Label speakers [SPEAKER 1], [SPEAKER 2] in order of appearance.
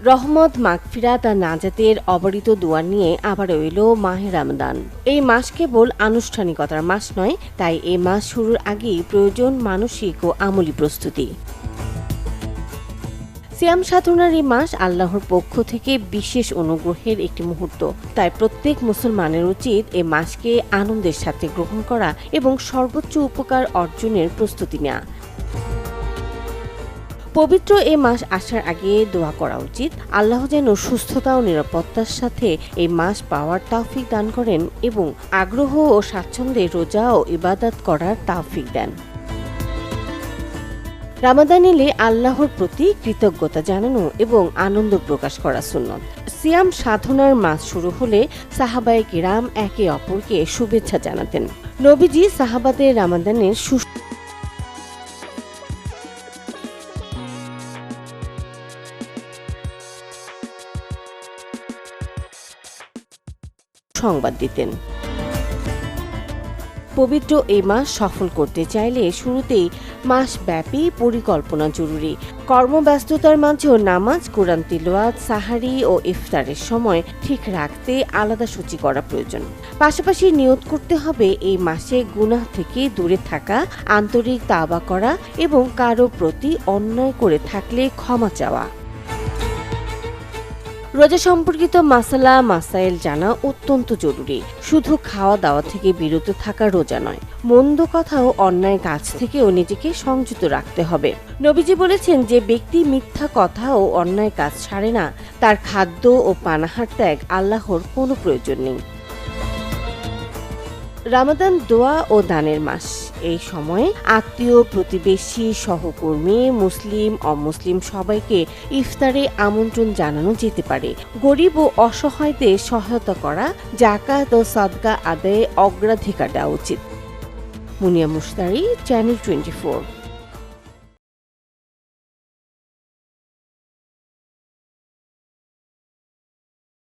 [SPEAKER 1] রহমত, মাগফিরাত আর নাজাতের অবারিত দোয়া নিয়ে আবারও এলো মাহে রমাদান। এই মাস কেবল আনুষ্ঠানিকতার মাস নয়, তাই এই মাস শুরুর আগেই প্রয়োজন মানসিক ও আমলি প্রস্তুতি। সিয়াম সাধনার এই মাস আল্লাহর পক্ষ থেকে বিশেষ অনুগ্রহের একটি মুহূর্ত। তাই প্রত্যেক মুসলমানের উচিত এ মাসকে আনন্দের সাথে গ্রহণ করা এবং সর্বোচ্চ উপকার অর্জনের প্রস্তুতি নেওয়া। পবিত্র এ মাস আসার আগে দোয়া করা উচিত, আল্লাহ যেন সুস্থতা ও নিরাপত্তার সাথে এই মাস পাওয়ার তৌফিক দান করেন এবং আগ্রহ ও স্বাচ্ছন্দ্যে রোজা ও ইবাদত করার তৌফিক দেন। রমাদান এলে আল্লাহর প্রতি কৃতজ্ঞতা জানানো এবং আনন্দ প্রকাশ করা সুন্নত। সিয়াম সাধনার মাস শুরু হলে সাহাবায়ে কিরাম একে অপরকে শুভেচ্ছা জানাতেন। নবীজি সাহাবাদের রমাদানের সংবাদ দিতেন। পবিত্র এই মাস সফল করতে চাইলে শুরুতেই মাসব্যাপী পরিকল্পনা জরুরি। কর্মব্যস্ততার মাঝেও নামাজ, কোরআন তিলাওয়াত, সাহারি ও ইফতারের সময় ঠিক রাখতে আলাদা সূচি করা প্রয়োজন। পাশাপাশি নিয়ত করতে হবে এই মাসে গুনাহ থেকে দূরে থাকা, আন্তরিক তাওবা করা এবং কারো প্রতি অন্যায় করে থাকলে ক্ষমা চাওয়া। রোজা সম্পর্কিত মাসাইল জানা অত্যন্ত জরুরি। শুধু খাওয়া দাওয়া থেকে বিরত থাকা রোজা নয়, মন্দ কথা ও অন্যায় কাজ থেকেও নিজেকে সংযত রাখতে হবে। নবীজি বলেছেন, যে ব্যক্তি মিথ্যা কথা ও অন্যায় কাজ ছাড়ে না, তার খাদ্য ও পানাহার ত্যাগ আল্লাহর কোনো প্রয়োজন নেই। রমাদান দোয়া ও দানের মাস। এই সময়ে আত্মীয়, প্রতিবেশী, সহকর্মী, মুসলিম, অমুসলিম সবাইকে ইফতারে আমন্ত্রণ জানানো যেতে পারে। গরিব ও অসহায়দের সহায়তা করা, যাকাত ও সাদকা আদায়ে অগ্রাধিকার দেওয়া উচিত। মুনিয়া মুশতারি, চ্যানেল 24।